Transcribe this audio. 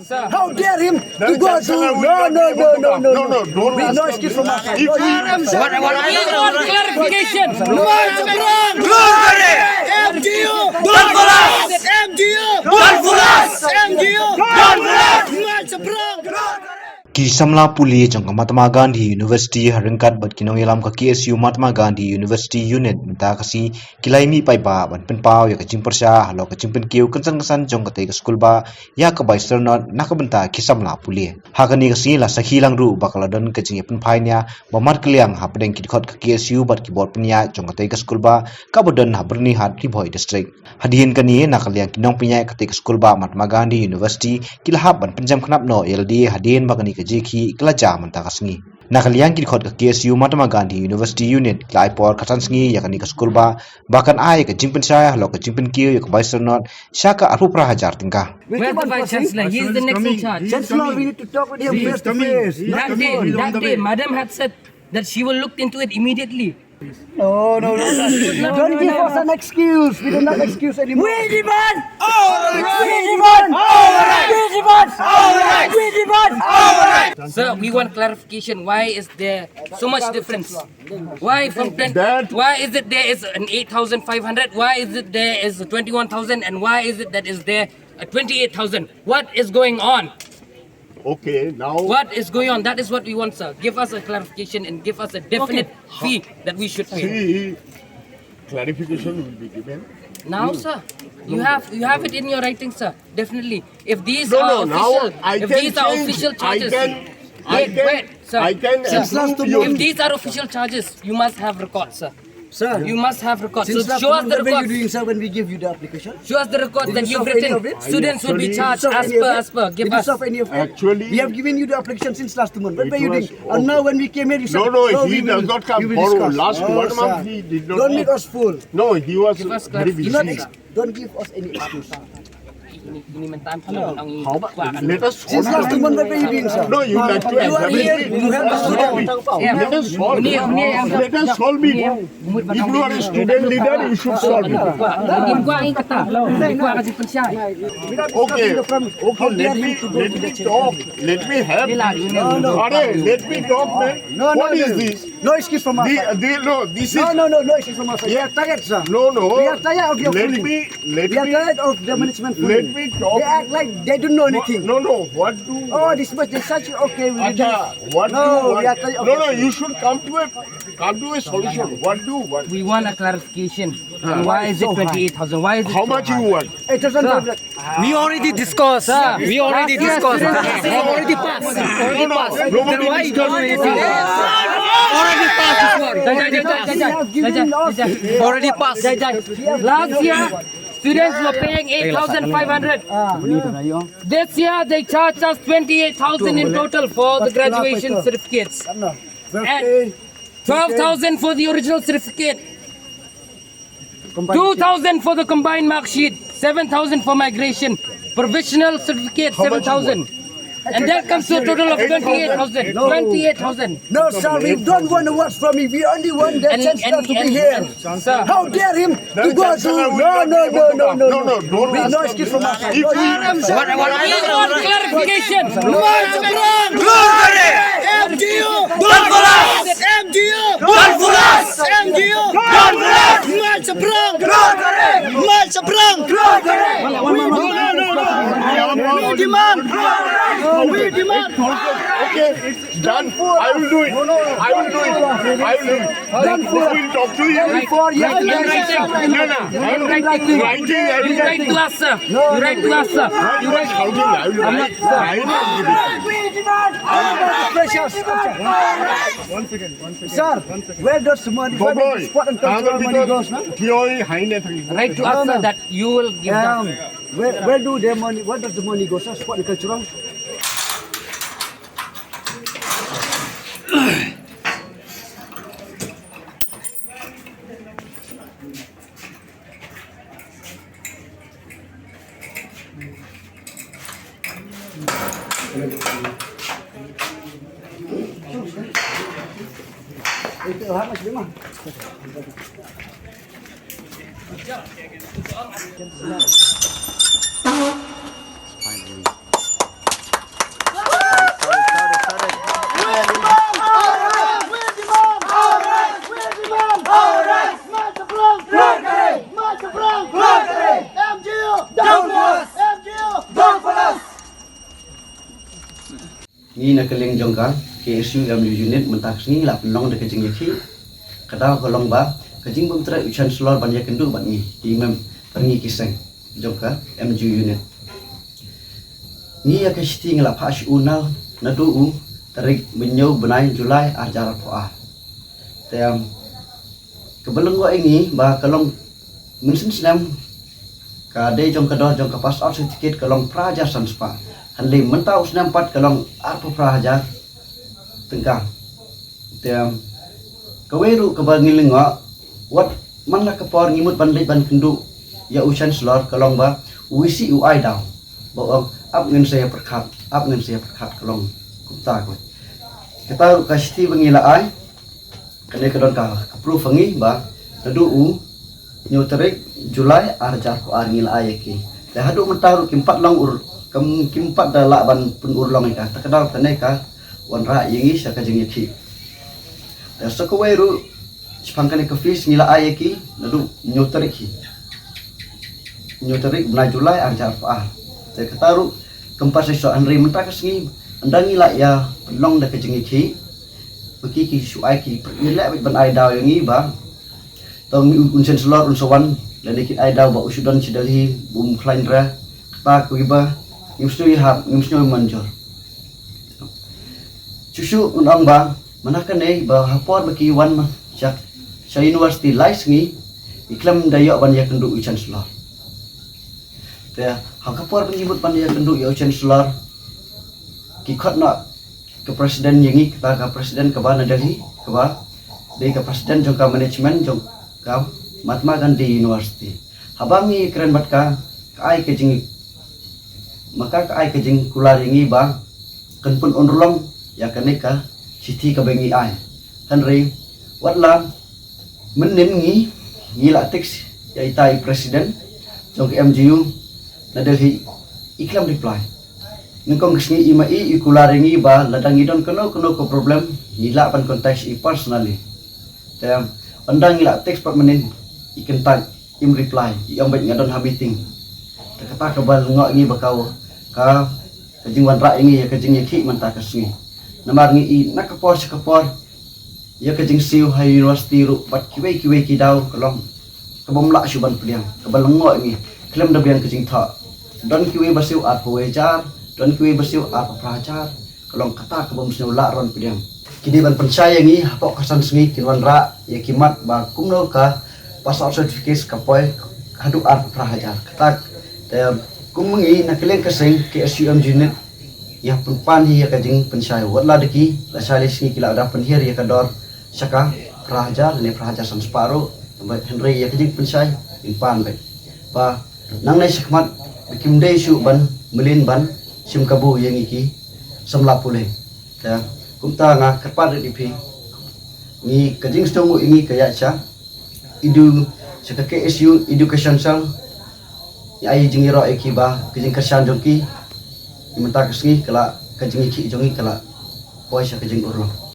Sir. How dare him to go to... No. No excuse from us. What clarification? Ki samla puli jong Mahatma Gandhi University harengkat bat kinong ilam ka KSU Mahatma Gandhi University unit minta kasi kilai mi pai ba ban pen pau ya kajing persya halo kajing pen kiu kesan jong ka school ba ya ka bai sternot nak benta ki samla puli hakani kasi la sakhilang ru bakaladon kajing pen pai nya bamat kliang hapdeng ki khot ka KSU bat ki bot penya jong ka school ba ka bodon habrni hat ni boy district hadien kani nakaliang kinong penya ka school ba Mahatma Gandhi University kilahap ban penjam khnap no LD hadien bakani jeki kelaja mentakasngi nakaliang kin khot ka KSU Mahatma Gandhi University unit klai por katansngi yakani ka school ba bahkan ai ka jingpen saya halo ka jingpen kiu ya ka vice not syaka aru prahajar tingkah Where's the vice chancellor? He is the next in charge. Chancellor, we need to talk with him face to face. That day, madam had said that she will look into it immediately. No. Don't give us an excuse. We don't have excuse anymore. We demand. Sir, we want clarification. Why is there so much difference? Why from 10? Why is it there is an 8,500? Why is it there is 21,000? And why is it that is there a 28,000? What is going on? Okay, now What is going on? That is what we want, sir. Give us a clarification and give us a definite fee that we should pay. see, clarification will be given. Now, sir, you have it in your writing, sir. Definitely. If these No, are now official, I if can these are change. official charges, wait, sir. I can approve If your. these are official charges, you must have records, sir. Sir, You must have records. since So last show us month, the what were you records. doing, sir, when we give you the application? Show us the records Did that you you've solve any written. of it? Students will be Actually- charged Solve as any of per, it? as per. Give Did you us. solve any of it? Actually- we have given you the application since last month. When It were you was- doing? And now when we came here, you said, No, we he does will- not come we will borrow. discuss." Last No, 1 month sir. he did not. Don't make us fool. No, he was Give us very Do busy. not don't give us any excuse. Ini mentan How much? Let us Since solve last it. month, what were you doing, sir? No, you like to You are here, examine it. you have the student. Let us solve it. Let us solve it. If you are a student leader, you should solve it. Okay, let me have. Let me talk, man. No, What is this? No excuse from us. No, this is. No excuse from us. We are tired, sir. No. We are tired of your Let fooling. me. Let We are me. tired of the management Let fooling. me talk. They act like they don't know anything. No. What do? Oh, this much they such okay. We will do Acha, it. what No, do? we are tired of No. your You should come to a solution. What do? What? We want a clarification. Why is it 28,000? Why is it How so much high? you want? It doesn't matter. We already discussed. Sir, We already discussed. We already passed. No. Nobody Why you don't do discussed. anything? Already passed this one. Already passed. Last year, students were paying 8,500. This year, they charged us 28,000 in total for the graduation certificates. And 12,000 for the original certificate. 2,000 for the combined mark sheet. 7,000 for migration. Provisional certificate, 7,000. And that comes to a total of 28,000. 28,000. No, sir, we don't want to work from me. We only want the chancellor to be here. Sir, How dare him to go to... No. Don't No excuse from us. If we- we want clarification. We demand. Okay, it's done. I will do it. I will do it. We will talk to you. Before you have to In writing. I'm writing. writing. I will You write to us, sir. You write to us, sir. You are shouting. I will write. Precious. Sir, where does the money, where does the sport and cultural money goes, no? Write to us, sir, that you will give that. Where do their money, where does the money go, sir? Sport and cultural? Itu how much lima? ni nak keleng jongka KSU MU unit mentak sini la pelong de kejing yaki kadal kolong ba kejing bum tra ucan selor ban yakendu ban ni imam pergi kiseng jongka MU unit ni ya kesti ngala pas unal nadu tarik menyau benai Julai ajar poa tem kebeleng gua ini ba kalong mensin senam kade jong kedor jong ke pass out sedikit kalong praja sanspa hanli mentau senam pat kalong arpo praja tengkang tem kaweru kebangiling ngak wat manlah kepor ngimut ban ban kendu ya usan selor kalong ba uisi uai daw ba ap ngin saya perkat kalong kumta ko kita kasih bengila ai kene kedon ka kapru fangi ba tadu nyuterik Julai arjar ko arngil ayeki te hadu mentaru kimpat long ur kimpat dalak ban pun urlong ka takadal tane ka wanra yingi saka jengiki te sakoweru spangkane ka fish ngila ayeki nadu nyuterik na Julai arjar ko te kataru kempas so anri mentak sengi andangi la ya long da ka jengiki beki suai ki nilai ban ai daw yangi ba tong unsen selor unsawan dan dikit ai daw ba usudan sidalhi bum klaindra ta kuiba ngimsnui manjor susu unang ba manakan ba hapor beki wan sa university license iklam dayo ban ya kendu ucan selor ta hakapor penyebut ban ya kendu ya ucan selor kikot nak ke presiden yangi kita ke presiden ke bana Delhi ke ba de ke presiden jongka manajemen jong ka Mahatma Gandhi University habangi keren bat ka ai ke jing maka ka ai ke jing kular yangi ba kan pun onrolong ya kanika siti ka bengi ai Henry watla menim ngila teks ya itai presiden jong ke MGU na Delhi iklam reply nengkong kesini imai ikularingi ba ladang idon kono ko problem gila pan konteks i personally tem pandang gila teks pat menin ikentak im reply i ambek ngadon ha meeting kata kabal ngok ngi bakau ka kejing wan ra ini ya kejing yaki menta kesini namar ngi i nakapor ya kejing siu ha university ru pat kiwe kidau kolong kabom lak suban pediang kabal ngok ngi klem da biang kejing tha don kiwe basiu at wejar dan kue bersiu apa pelajar kalau kata kebom siu laron pediang kini ban percaya ngi hapok kasan sengi kinwan ra ya kimat ba kumno ka pasal sertifikat kapoy hadu apa pelajar kata kumengi nakileng keseng KSUM unit ya penpan ya kajing pensaya watla deki la salis ngi kila ada penhir ya kador saka pelajar ni pelajar san separuh Henry ya kajing pensaya impan baik ba nang nai sekmat kimdei su ban melin ban sim kabu yang iki semla pule ya kumta nga kerpat di pi ni kajing stongu ini kaya cha idu saka KSU education sal ya ai jingiro ekiba kajing kersan jongki imenta kesni kala kajing iki jongi kala poi sa kajing urlo